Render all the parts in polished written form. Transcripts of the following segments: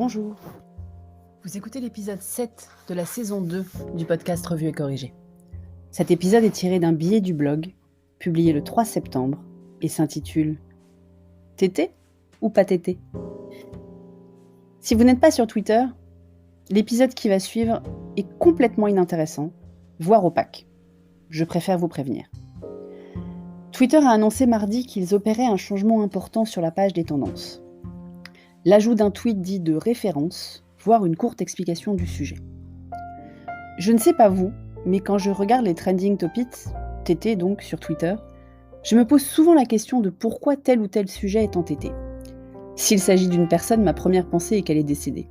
Bonjour. Vous écoutez l'épisode 7 de la saison 2 du podcast Revue et Corrigé. Cet épisode est tiré d'un billet du blog, publié le 3 septembre, et s'intitule « Tété ou pas tété ?» Si vous n'êtes pas sur Twitter, l'épisode qui va suivre est complètement inintéressant, voire opaque. Je préfère vous prévenir. Twitter a annoncé mardi qu'ils opéraient un changement important sur la page des tendances. L'ajout d'un tweet dit de référence, voire une courte explication du sujet. Je ne sais pas vous, mais quand je regarde les trending topics, TT donc sur Twitter, je me pose souvent la question de pourquoi tel ou tel sujet est entêté. S'il s'agit d'une personne, ma première pensée est qu'elle est décédée.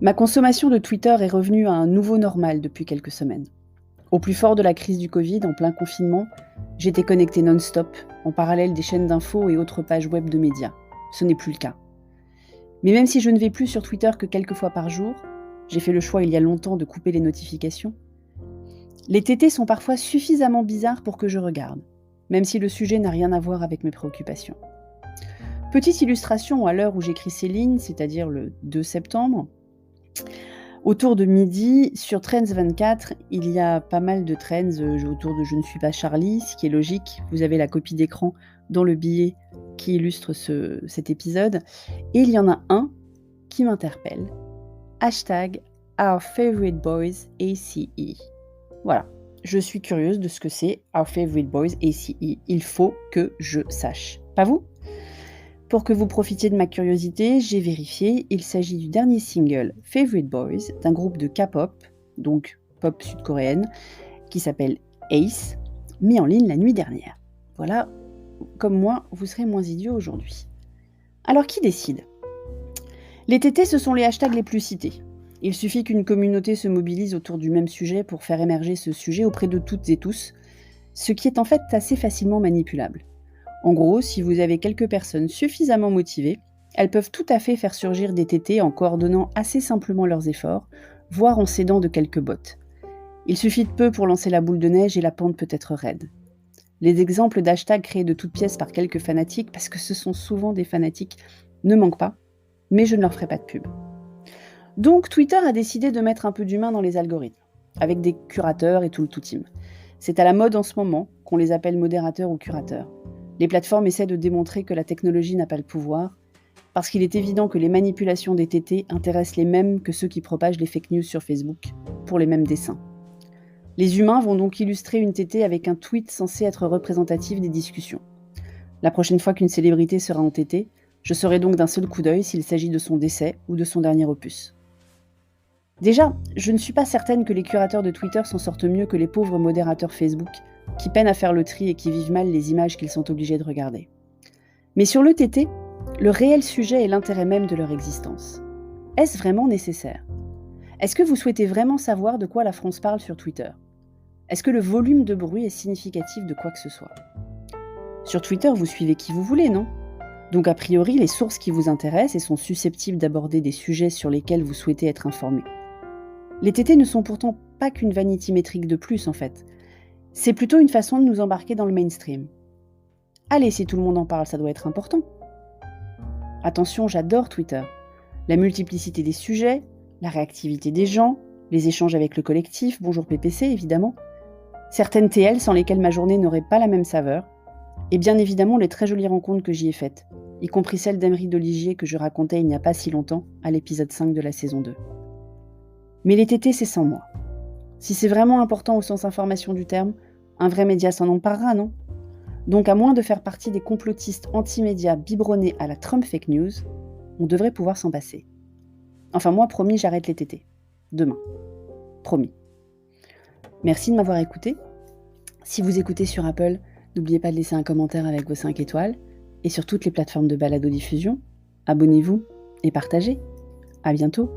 Ma consommation de Twitter est revenue à un nouveau normal depuis quelques semaines. Au plus fort de la crise du Covid, en plein confinement, j'étais connectée non-stop, en parallèle des chaînes d'infos et autres pages web de médias. Ce n'est plus le cas. Mais même si je ne vais plus sur Twitter que quelques fois par jour, j'ai fait le choix il y a longtemps de couper les notifications, les TT sont parfois suffisamment bizarres pour que je regarde, même si le sujet n'a rien à voir avec mes préoccupations. Petite illustration à l'heure où j'écris ces lignes, c'est-à-dire le 2 septembre, autour de midi, sur Trends24, il y a pas mal de trends autour de « Je ne suis pas Charlie », ce qui est logique, vous avez la copie d'écran dans le billet qui illustre cet épisode, et il y en a un qui m'interpelle, hashtag Our Favorite Boys ACE. Voilà, je suis curieuse de ce que c'est Our Favorite Boys ACE, il faut que je sache. Pas vous ? Pour que vous profitiez de ma curiosité, j'ai vérifié, il s'agit du dernier single Favorite Boys d'un groupe de K-pop, donc pop sud-coréenne, qui s'appelle Ace, mis en ligne la nuit dernière. Voilà, comme moi, vous serez moins idiots aujourd'hui. Alors qui décide ? Les TT, ce sont les hashtags les plus cités. Il suffit qu'une communauté se mobilise autour du même sujet pour faire émerger ce sujet auprès de toutes et tous, ce qui est en fait assez facilement manipulable. En gros, si vous avez quelques personnes suffisamment motivées, elles peuvent tout à fait faire surgir des TT en coordonnant assez simplement leurs efforts, voire en s'aidant de quelques bots. Il suffit de peu pour lancer la boule de neige et la pente peut être raide. Les exemples d'hashtags créés de toutes pièces par quelques fanatiques, parce que ce sont souvent des fanatiques, ne manquent pas, mais je ne leur ferai pas de pub. Donc Twitter a décidé de mettre un peu d'humain dans les algorithmes, avec des curateurs et tout le tout-team. C'est à la mode en ce moment qu'on les appelle modérateurs ou curateurs. Les plateformes essaient de démontrer que la technologie n'a pas le pouvoir, parce qu'il est évident que les manipulations des TT intéressent les mêmes que ceux qui propagent les fake news sur Facebook, pour les mêmes desseins. Les humains vont donc illustrer une TT avec un tweet censé être représentatif des discussions. La prochaine fois qu'une célébrité sera en TT, je saurai donc d'un seul coup d'œil s'il s'agit de son décès ou de son dernier opus. Déjà, je ne suis pas certaine que les curateurs de Twitter s'en sortent mieux que les pauvres modérateurs Facebook, qui peinent à faire le tri et qui vivent mal les images qu'ils sont obligés de regarder. Mais sur le TT, le réel sujet est l'intérêt même de leur existence. Est-ce vraiment nécessaire ? Est-ce que vous souhaitez vraiment savoir de quoi la France parle sur Twitter ? Est-ce que le volume de bruit est significatif de quoi que ce soit ? Sur Twitter, vous suivez qui vous voulez, non ? Donc a priori, les sources qui vous intéressent et sont susceptibles d'aborder des sujets sur lesquels vous souhaitez être informé. Les TT ne sont pourtant pas qu'une vanity métrique de plus, en fait. C'est plutôt une façon de nous embarquer dans le mainstream. Allez, si tout le monde en parle, ça doit être important. Attention, j'adore Twitter. La multiplicité des sujets, la réactivité des gens, les échanges avec le collectif, bonjour PPC évidemment, certaines TL sans lesquelles ma journée n'aurait pas la même saveur, et bien évidemment les très jolies rencontres que j'y ai faites, y compris celle d'Emery Doligier que je racontais il n'y a pas si longtemps à l'épisode 5 de la saison 2. Mais les TT, c'est sans moi. Si c'est vraiment important au sens information du terme, un vrai média s'en emparera, non ? Donc à moins de faire partie des complotistes anti-médias biberonnés à la Trump fake news, on devrait pouvoir s'en passer. Enfin moi, promis, j'arrête les TT. Demain. Promis. Merci de m'avoir écouté. Si vous écoutez sur Apple, n'oubliez pas de laisser un commentaire avec vos 5 étoiles. Et sur toutes les plateformes de balado-diffusion, abonnez-vous et partagez. À bientôt.